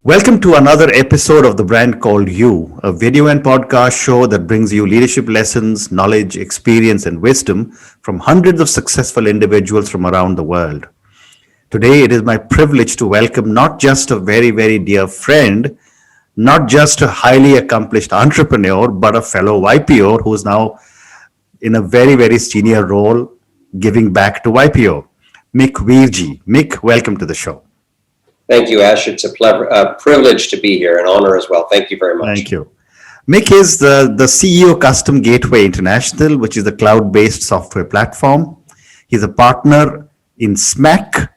Welcome to another episode of The Brand Called You, a video and podcast show that brings you leadership lessons, knowledge, experience, and wisdom from hundreds of successful individuals from around the world. Today, it is my privilege to welcome not just a very, very dear friend, not just a highly accomplished entrepreneur, but a fellow YPO who is now in a very, very senior role giving back to YPO, Mick Verjee. Mick, welcome to the show. Thank you, Ash. It's a privilege to be here, an honor as well. Thank you very much. Thank you. Mick is the CEO Custom Gateway International, which is a cloud-based software platform. He's a partner in SMAC,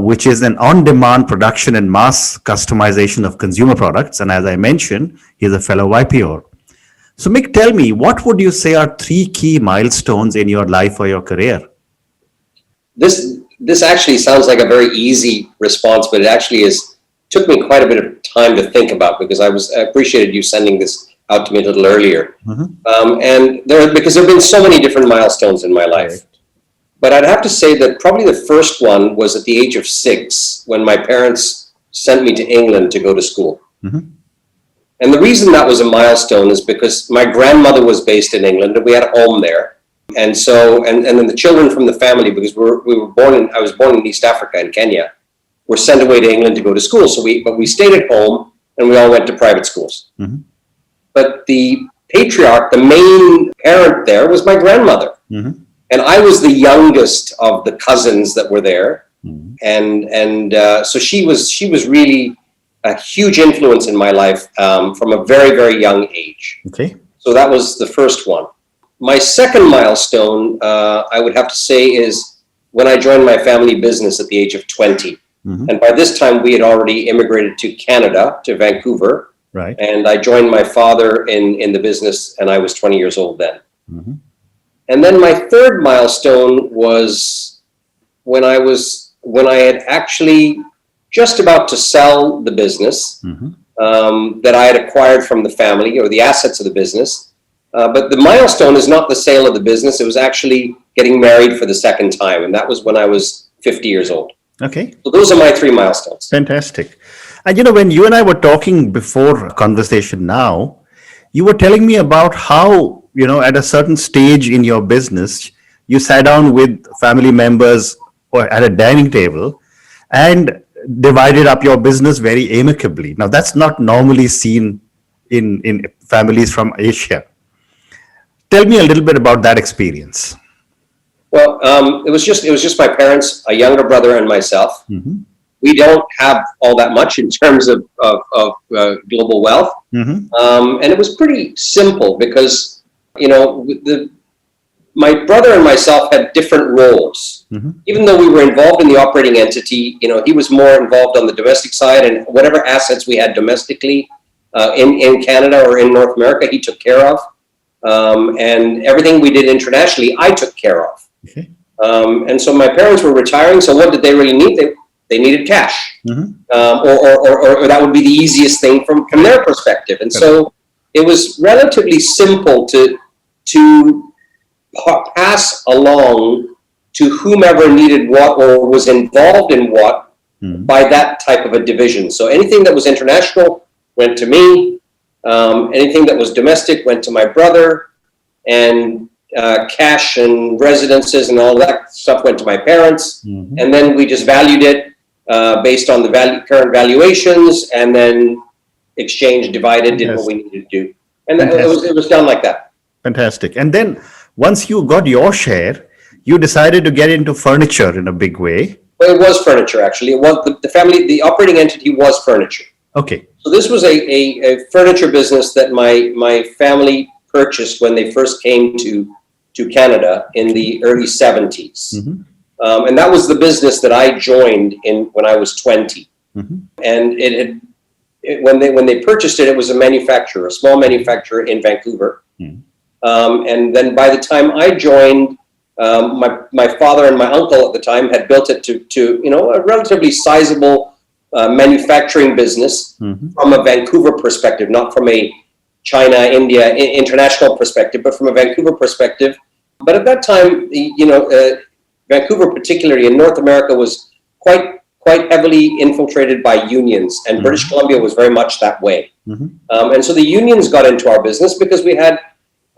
which is an on-demand production and mass customization of consumer products. And as I mentioned, he's a fellow YPO. So Mick, tell me, what would you say are three key milestones in your life or your career? This actually sounds like a very easy response, but it actually took me quite a bit of time to think about because I appreciated you sending this out to me a little earlier. Because there have been so many different milestones in my life. Right. But I'd have to say that probably the first one was at the age of 6 when my parents sent me to England to go to school. And the reason that was a milestone is because my grandmother was based in England and we had a home there. And so, and then the children from the family, because I was born in East Africa in Kenya, were sent away to England to go to school. But we stayed at home and we all went to private schools. But the patriarch, the main parent there was my grandmother. And I was the youngest of the cousins that were there. So she was really a huge influence in my life from a very, very young age. Okay. So that was the first one. My second milestone, I would have to say, is when I joined my family business at the age of 20. And by this time, we had already immigrated to Canada, to Vancouver. Right. And I joined my father in the business, and I was 20 years old then. And then my third milestone was when I had actually just about to sell the business that I had acquired from the family, or the assets of the business. But the milestone is not the sale of the business. It was actually getting married for the second time. And that was when I was 50 years old. Okay. So those are my three milestones. Fantastic. And when you and I were talking before conversation now, you were telling me about how, at a certain stage in your business, you sat down with family members or at a dining table and divided up your business very amicably. Now, that's not normally seen in families from Asia. Tell me a little bit about that experience. Well, it was just my parents, a younger brother, and myself. We don't have all that much in terms of global wealth, and it was pretty simple because my brother and myself had different roles. Even though we were involved in the operating entity, he was more involved on the domestic side, and whatever assets we had domestically in Canada or in North America, he took care of. And everything we did internationally, I took care of. Okay. And so my parents were retiring. So what did they really need? They needed cash, or that would be the easiest thing from their perspective. And so it was relatively simple to pass along to whomever needed what or was involved in what by that type of a division. So anything that was international went to me. Anything that was domestic went to my brother, and cash and residences and all that stuff went to my parents. And then we just valued it based on the current valuations, and then exchanged, divided, did what we needed to do. And it was done like that. Fantastic. And then once you got your share, you decided to get into furniture in a big way. Well, it was furniture, actually. It was the operating entity was furniture. Okay. So this was a furniture business that my family purchased when they first came to Canada in the early 70s. And that was the business that I joined when I was 20. And when they purchased it, it was a small manufacturer in Vancouver. And then by the time I joined, my father and my uncle at the time had built it to a relatively sizable manufacturing business from a Vancouver perspective, not from a China, India, international perspective, but from a Vancouver perspective. But at that time, Vancouver, particularly in North America, was quite quite heavily infiltrated by unions, and British Columbia was very much that way. And so the unions got into our business because we had,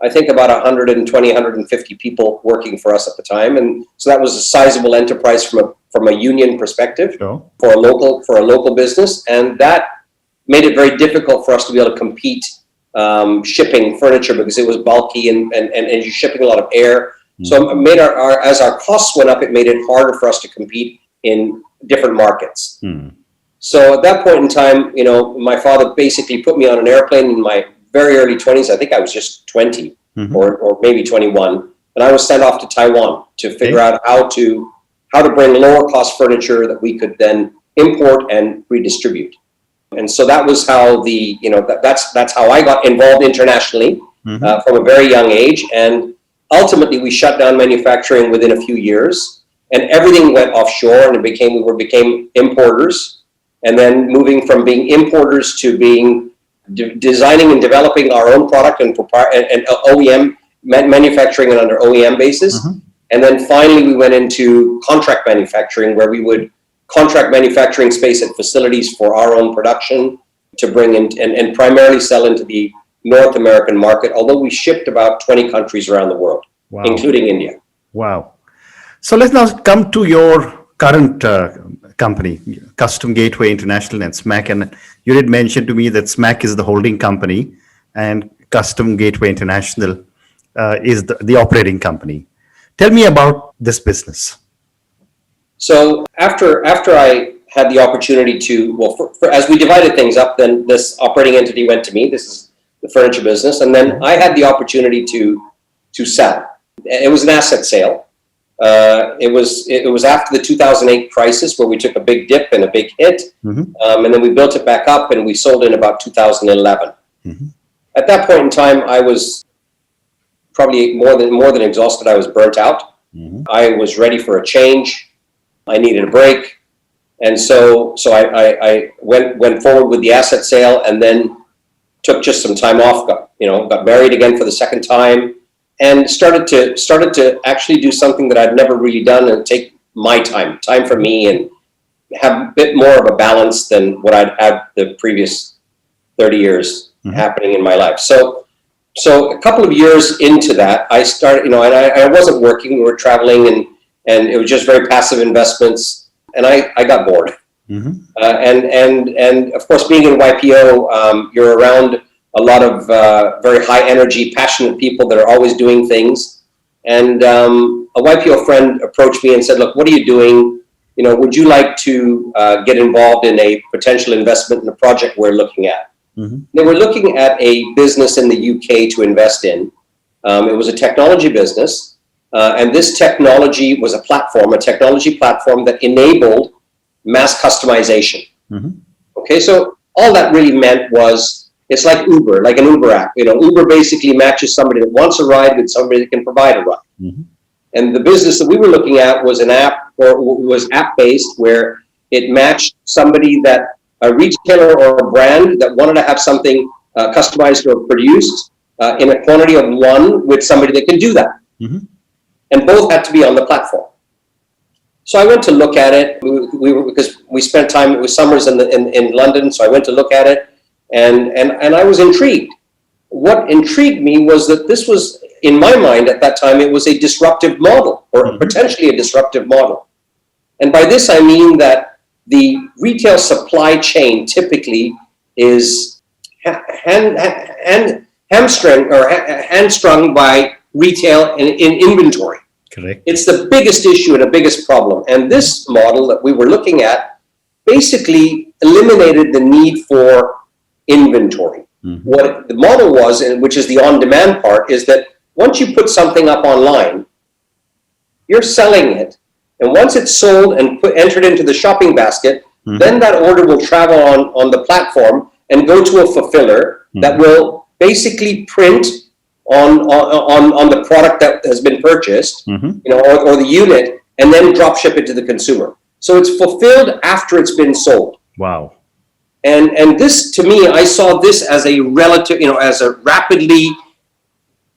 I think, about 120, 150 people working for us at the time, and so that was a sizable enterprise from a union perspective. Sure. for a local business, and that made it very difficult for us to be able to compete shipping furniture because it was bulky and you're shipping a lot of air. So it made as our costs went up, it made it harder for us to compete in different markets. So at that point in time, my father basically put me on an airplane in my very early 20s. I think I was just 20 or maybe 21, and I was sent off to Taiwan to figure out how to bring lower cost furniture that we could then import and redistribute. And so that was how that's how I got involved internationally from a very young age. And ultimately, we shut down manufacturing within a few years, and everything went offshore, and we became importers. And then moving from being importers to being designing and developing our own product and OEM manufacturing it under OEM basis. And then finally, we went into contract manufacturing, where we would contract manufacturing space at facilities for our own production to bring in and primarily sell into the North American market, although we shipped about 20 countries around the world, including India. Wow. So let's now come to your current company, Custom Gateway International and SMAC. And you did mention to me that SMAC is the holding company and Custom Gateway International is the operating company. Tell me about this business. So after I had the opportunity to, as we divided things up, then this operating entity went to me. This is the furniture business. And then I had the opportunity to sell. It was an asset sale. It was after the 2008 crisis, where we took a big dip and a big hit. And then we built it back up, and we sold in about 2011. At that point in time, I was probably more than exhausted. I was burnt out. I was ready for a change. I needed a break, and so I went forward with the asset sale, and then took just some time off. Got married again for the second time, and started to actually do something that I'd never really done, and take my time for me, and have a bit more of a balance than what I'd had the previous 30 years happening in my life. So a couple of years into that, I started, and I wasn't working. We were traveling, and it was just very passive investments, and I got bored. And of course, being in YPO, you're around a lot of very high energy, passionate people that are always doing things. And a YPO friend approached me and said, "Look, what are you doing? Would you like to get involved in a potential investment in a project we're looking at?" They were looking at a business in the UK to invest in. It was a technology business. And this technology was a technology platform that enabled mass customization. Okay, so all that really meant was, it's like Uber, like an Uber app. Uber basically matches somebody that wants a ride with somebody that can provide a ride. And the business that we were looking at was an app, or was app-based, where it matched somebody a retailer or a brand that wanted to have something customized or produced in a quantity of one with somebody that can do that. And both had to be on the platform. So I went to look at it. Because we spent time, it was summers in London, so I went to look at it, and I was intrigued. What intrigued me was that this was, in my mind at that time, it was a disruptive model, or potentially a disruptive model. And by this I mean that the retail supply chain typically is hamstrung by retail in inventory. Correct. It's the biggest issue and the biggest problem. And this model that we were looking at basically eliminated the need for inventory. What the model was, and which is the on-demand part, is that once you put something up online, you're selling it. And once it's sold and entered into the shopping basket, then that order will travel on the platform and go to a fulfiller that will basically print on the product that has been purchased, or the unit, and then drop ship it to the consumer. So it's fulfilled after it's been sold. Wow. And this, to me, I saw this as a as a rapidly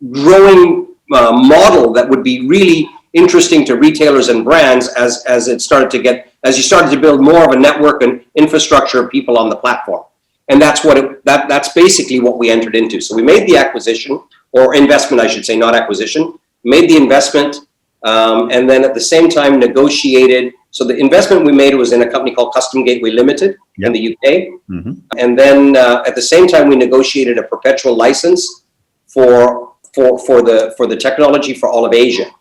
growing model that would be really interesting to retailers and brands as you started to build more of a network and infrastructure of people on the platform. And that's basically what we entered into. So we made the acquisition, or investment, I should say, not acquisition, made the investment, and then at the same time negotiated. So the investment we made was in a company called Custom Gateway Limited in the UK. And then at the same time, we negotiated a perpetual license for the technology for all of Asia,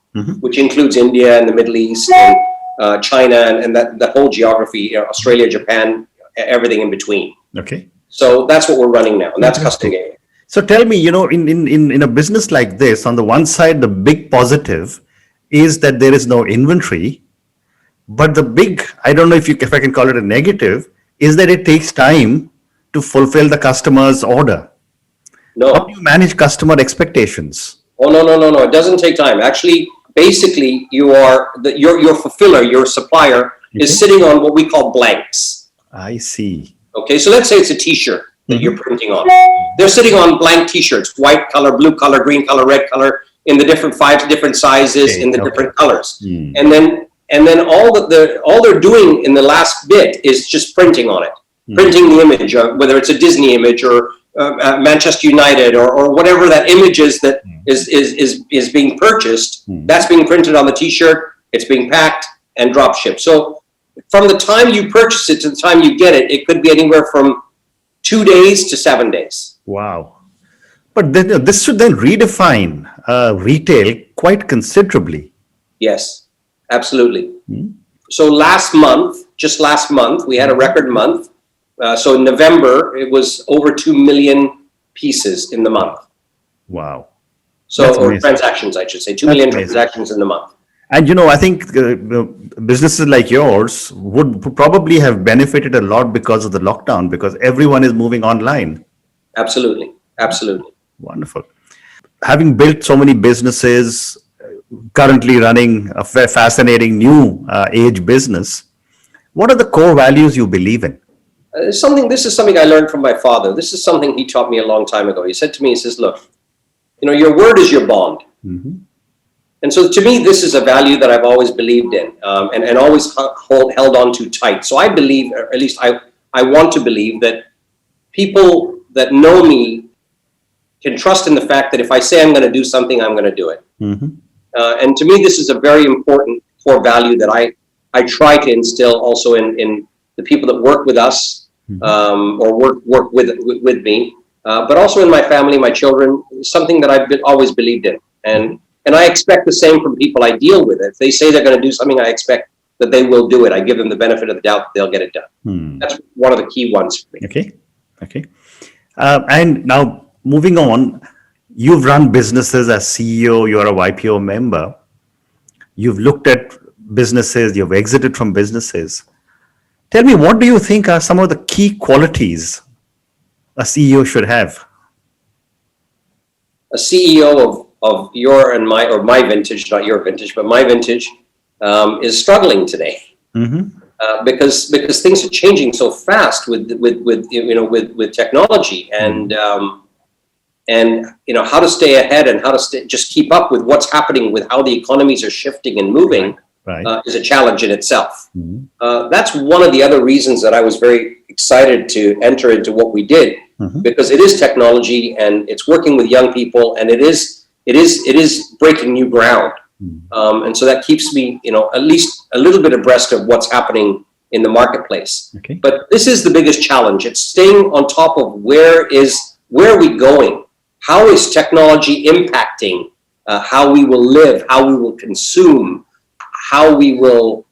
which includes India and the Middle East and China and that whole geography, Australia, Japan, everything in between. Okay. So that's what we're running now, and that's Custom Gateway. So tell me, in a business like this, on the one side, the big positive is that there is no inventory, but the big, I don't know if I can call it a negative, is that it takes time to fulfill the customer's order. No. How do you manage customer expectations? Oh, no. It doesn't take time. Actually, basically, your fulfiller, your supplier, is sitting on what we call blanks. I see. Okay, so let's say it's a T-shirt that you're printing on. They're sitting on blank T-shirts, white color, blue color, green color, red color, in the different 5 different sizes, in the different colors. And then all they're doing in the last bit is just printing on it, printing the image, whether it's a Disney image or Manchester United or whatever that image is that is being purchased. That's being printed on the T-shirt. It's being packed and drop shipped. So from the time you purchase it to the time you get it, it could be anywhere from 2 days to 7 days. Wow. But then this should then redefine retail quite considerably. Yes, absolutely. So just last month, we had a record month. So in November, it was over 2 million pieces in the month. Wow. So, or transactions, I should say, 2 million transactions in the month. And, I think businesses like yours would probably have benefited a lot because of the lockdown, because everyone is moving online. Absolutely. Wonderful. Having built so many businesses, currently running a fascinating new age business, what are the core values you believe in? This is something I learned from my father. This is something he taught me a long time ago. He said to me, he says, look, your word is your bond. And so to me, this is a value that I've always believed in and always held on to tight. So I believe, or at least I want to believe, that people that know me can trust in the fact that if I say I'm going to do something, I'm going to do it. And to me, this is a very important core value that I try to instill also in the people that work with us or work with me, but also in my family, my children, something that I've always believed in. And I expect the same from people I deal with. If they say they're going to do something, I expect that they will do it. I give them the benefit of the doubt that they'll get it done. That's one of the key ones for me. Okay. And now moving on, you've run businesses as CEO, you're a YPO member. You've looked at businesses, you've exited from businesses. Tell me, what do you think are some of the key qualities a CEO should have? A CEO of your and my, or my vintage, not your vintage, but my vintage, is struggling today because things are changing so fast with technology and how to stay ahead and how to just keep up with what's happening with how the economies are shifting and moving. Is a challenge in itself. That's one of the other reasons that I was very excited to enter into what we did, because it is technology and it's working with young people, and it is breaking new ground. And so that keeps me, at least a little bit abreast of what's happening in the marketplace. But this is the biggest challenge. It's staying on top of where are we going? How is technology impacting how we will live, how we will consume, how we will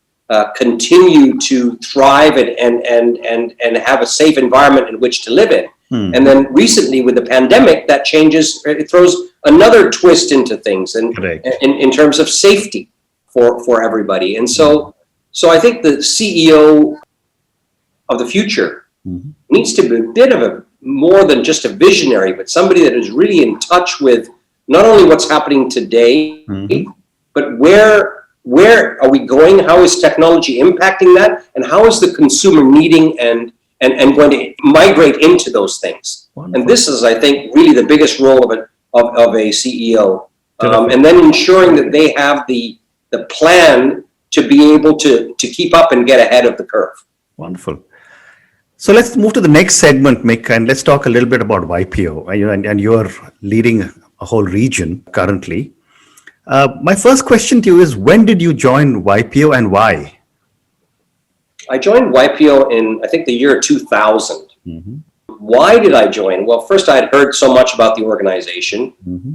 continue to thrive and have a safe environment in which to live in. And then recently with the pandemic, that changes, it throws another twist into things and in terms of safety for everybody. And so I think the CEO of the future needs to be a bit of a more than just a visionary, but somebody that is really in touch with not only what's happening today, but where are we going? How is technology impacting that? And how is the consumer needing and going to migrate into those things? Wonderful. And this is, I think, really the biggest role of a CEO. And then ensuring that they have the the plan to be able to keep up and get ahead of the curve. Wonderful. So let's move to the next segment, Mick, and let's talk a little bit about YPO. And you're leading a whole region currently. My first question to you is, when did you join YPO and why? I joined YPO in, I think, the year 2000. Why did I join? Well, first I had heard so much about the organization,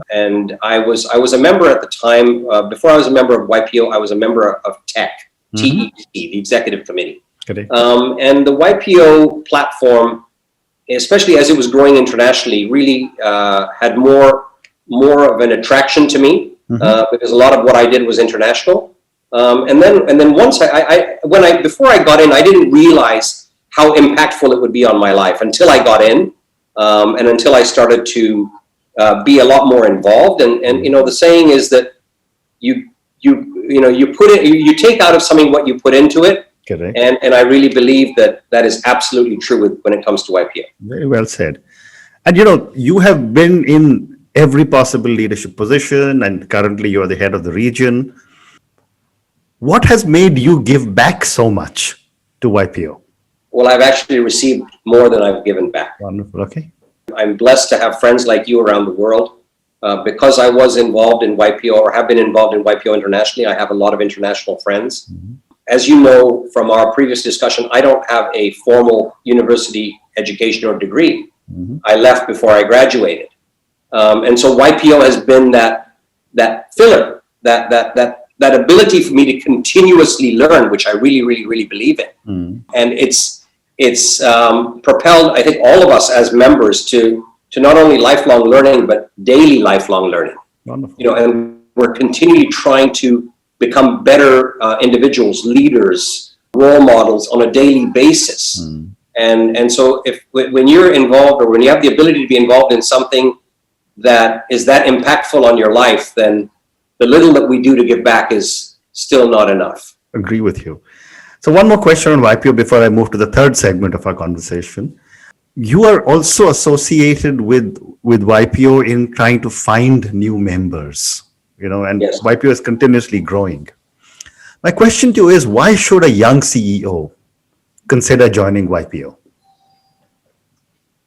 and I was a member at the time. Before I was a member of YPO, I was a member of TEC, TEC, the executive committee. And the YPO platform, especially as it was growing internationally, really had more of an attraction to me because a lot of what I did was international. And then once before I got in, I didn't realize how impactful it would be on my life until I got in, and until I started to be a lot more involved. And you know, the saying is that you take out of something what you put into it. Correct. And I really believe that is absolutely true when it comes to YPO. Very well said. And you know, you have been in every possible leadership position, and currently you are the head of the region. What has made you give back so much to YPO? Well, I've actually received more than I've given back. Wonderful. Okay. I'm blessed to have friends like you around the world. Because I was involved in YPO or have been involved in YPO internationally, I have a lot of international friends. As you know from our previous discussion, I don't have a formal university education or degree. I left before I graduated. And so YPO has been that filler, that ability for me to continuously learn, which I really believe in. And it's propelled, I think, all of us as members to not only lifelong learning, but daily lifelong learning. Wonderful. You know, and we're continually trying to become better individuals, leaders, role models on a daily basis. And so when you're involved, or when you have the ability to be involved in something that is that impactful on your life, then the little that we do to give back is still not enough. Agree with you. So one more question on YPO before I move to the third segment of our conversation. You are also associated with YPO in trying to find new members, you know, and Yes. YPO is continuously growing. My question to you is, why should a young CEO consider joining YPO?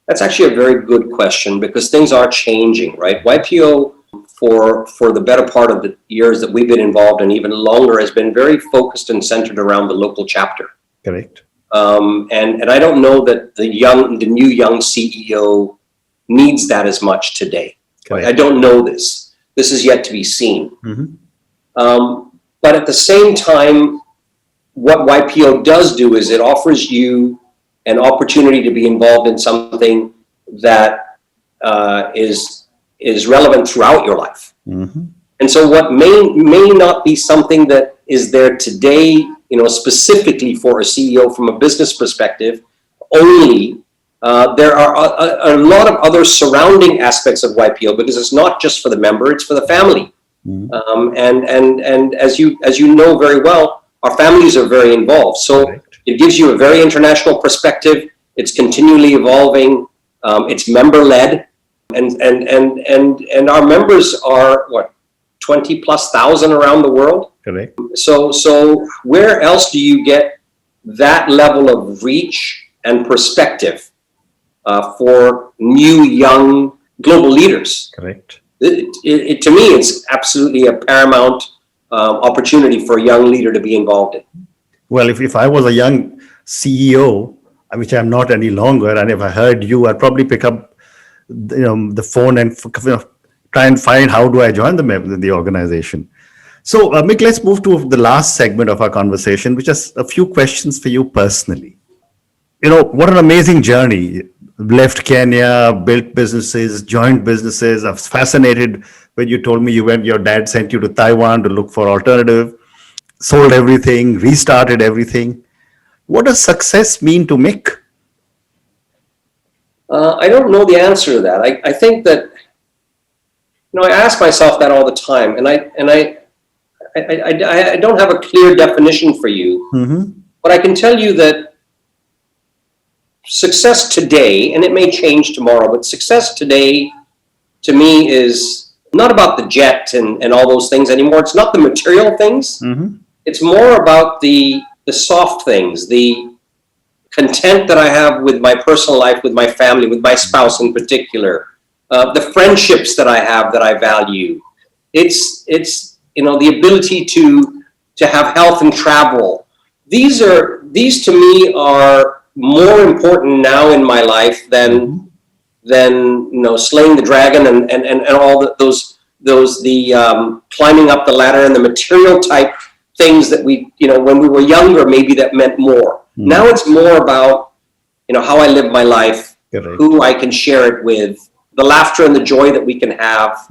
That's actually a very good question, because things are changing, right? YPO, for the better part of the years that we've been involved, and even longer, has been very focused and centered around the local chapter. Correct. And I don't know that the new young CEO needs that as much today. Correct. I don't know this. This is yet to be seen. But at the same time, what YPO does do is it offers you an opportunity to be involved in something that is relevant throughout your life. And so what may not be something that is there today, you know, specifically for a CEO from a business perspective only, there are a lot of other surrounding aspects of YPO, because it's not just for the member, it's for the family. And as you know very well, our families are very involved. So Correct. It gives you a very international perspective. It's continually evolving. It's member led. And our members are 20,000+ around the world. Correct. So where else do you get that level of reach and perspective for new young global leaders? Correct. To me, it's absolutely a paramount opportunity for a young leader to be involved in. Well, if I was a young CEO, which I'm not any longer, and if I heard you, I'd probably pick up the phone and try and find how do I join the organization. So, Mick, let's move to the last segment of our conversation, which is a few questions for you personally. You know, what an amazing journey. Left Kenya, built businesses, joined businesses. I was fascinated when you told me your dad sent you to Taiwan to look for alternative, sold everything, restarted everything. What does success mean to Mick? I don't know the answer to that. I think that, I ask myself that all the time, and I don't have a clear definition for you, but I can tell you that success today, and it may change tomorrow, but success today to me is not about the jet and all those things anymore. It's not the material things. It's more about the soft things, the content that I have with my personal life, with my family, with my spouse in particular, the friendships that I have that I value. It's the ability to have health and travel. These to me are more important now in my life than slaying the dragon and all those climbing up the ladder and the material type things that we when we were younger, maybe that meant more. Now it's more about how I live my life, who I can share it with, the laughter and the joy that we can have.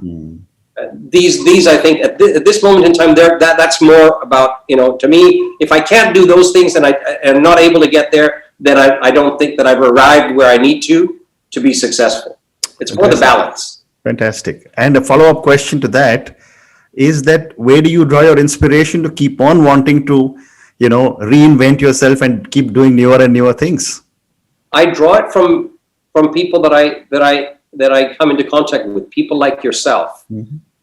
These I think at this moment in time, that's more about to me. If I can't do those things and I am not able to get there, then I don't think that I've arrived where I need to be successful. It's more the balance. Fantastic. And a follow-up question to that is that where do you draw your inspiration to keep on wanting to reinvent yourself and keep doing newer and newer things? I draw it from people that I come into contact with, people like yourself.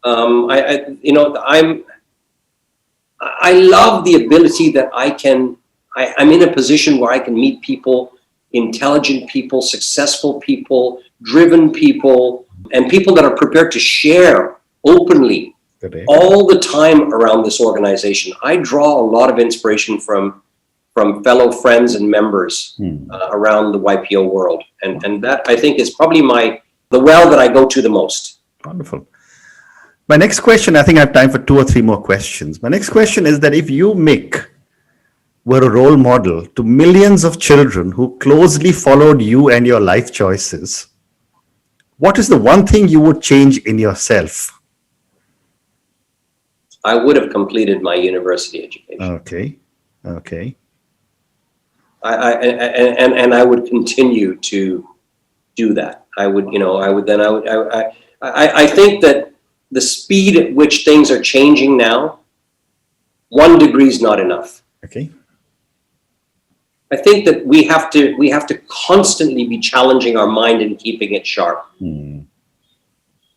I love the ability that I'm in a position where I can meet people, intelligent people, successful people, driven people, and people that are prepared to share openly all the time around this organization. I draw a lot of inspiration from fellow friends and members around the YPO world. And that, I think, is probably the well that I go to the most. Wonderful. My next question, I think I have time for 2 or 3 more questions. My next question is that if you, Mick, were a role model to millions of children who closely followed you and your life choices, what is the one thing you would change in yourself? I would have completed my university education. Okay. I would continue to do that. I think that the speed at which things are changing now, 1 degree is not enough. Okay. I think that we have to constantly be challenging our mind and keeping it sharp.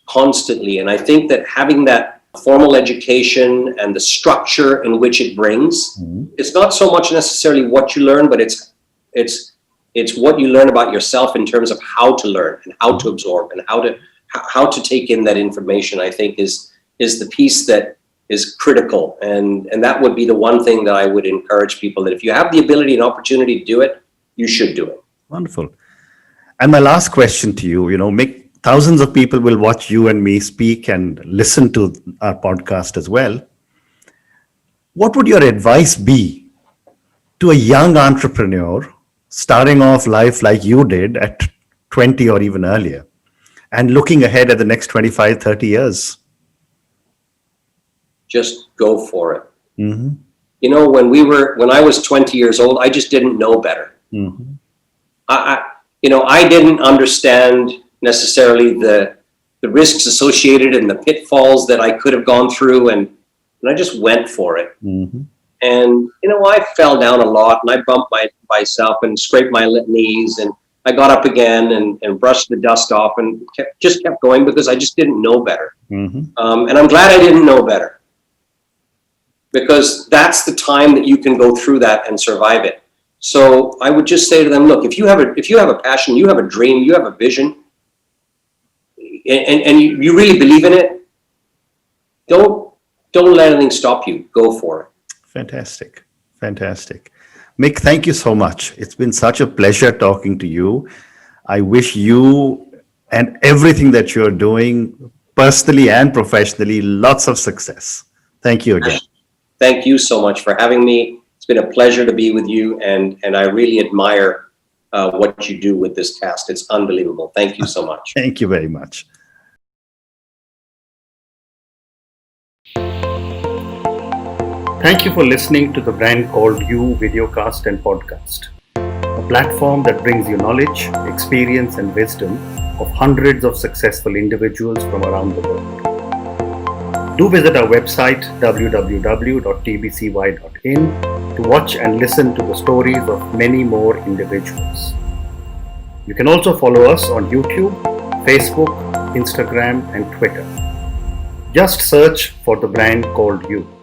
Constantly. And I think that having that formal education and the structure in which it brings, it's not so much necessarily what you learn, but it's what you learn about yourself in terms of how to learn and how to absorb and how to take in that information. I think is the piece that is critical, and that would be the one thing that I would encourage people, that if you have the ability and opportunity to do it, you should do it. Wonderful. And my last question to you, Mick, thousands of people will watch you and me speak and listen to our podcast as well. What would your advice be to a young entrepreneur starting off life like you did at 20 or even earlier and looking ahead at the next 25, 30 years? Just go for it. When I was 20 years old, I just didn't know better. I didn't understand necessarily the risks associated and the pitfalls that I could have gone through, and I just went for it. And I fell down a lot, and I bumped myself and scraped my knees, and I got up again and brushed the dust off and just kept going because I just didn't know better. And I'm glad I didn't know better, because that's the time that you can go through that and survive it. So I would just say to them, look, if you have a passion, you have a dream, you have a vision, and you really believe in it, don't let anything stop you. Go for it. Fantastic. Mick, thank you so much. It's been such a pleasure talking to you. I wish you and everything that you're doing personally and professionally lots of success. Thank you again. Thank you so much for having me. It's been a pleasure to be with you, and I really admire what you do with this cast. It's unbelievable. Thank you so much. Thank you very much. Thank you for listening to the Brand Called You videocast and podcast, a platform that brings you knowledge, experience, and wisdom of hundreds of successful individuals from around the world. Do visit our website www.tbcy.in to watch and listen to the stories of many more individuals. You can also follow us on YouTube, Facebook, Instagram, and Twitter. Just search for the brand called you.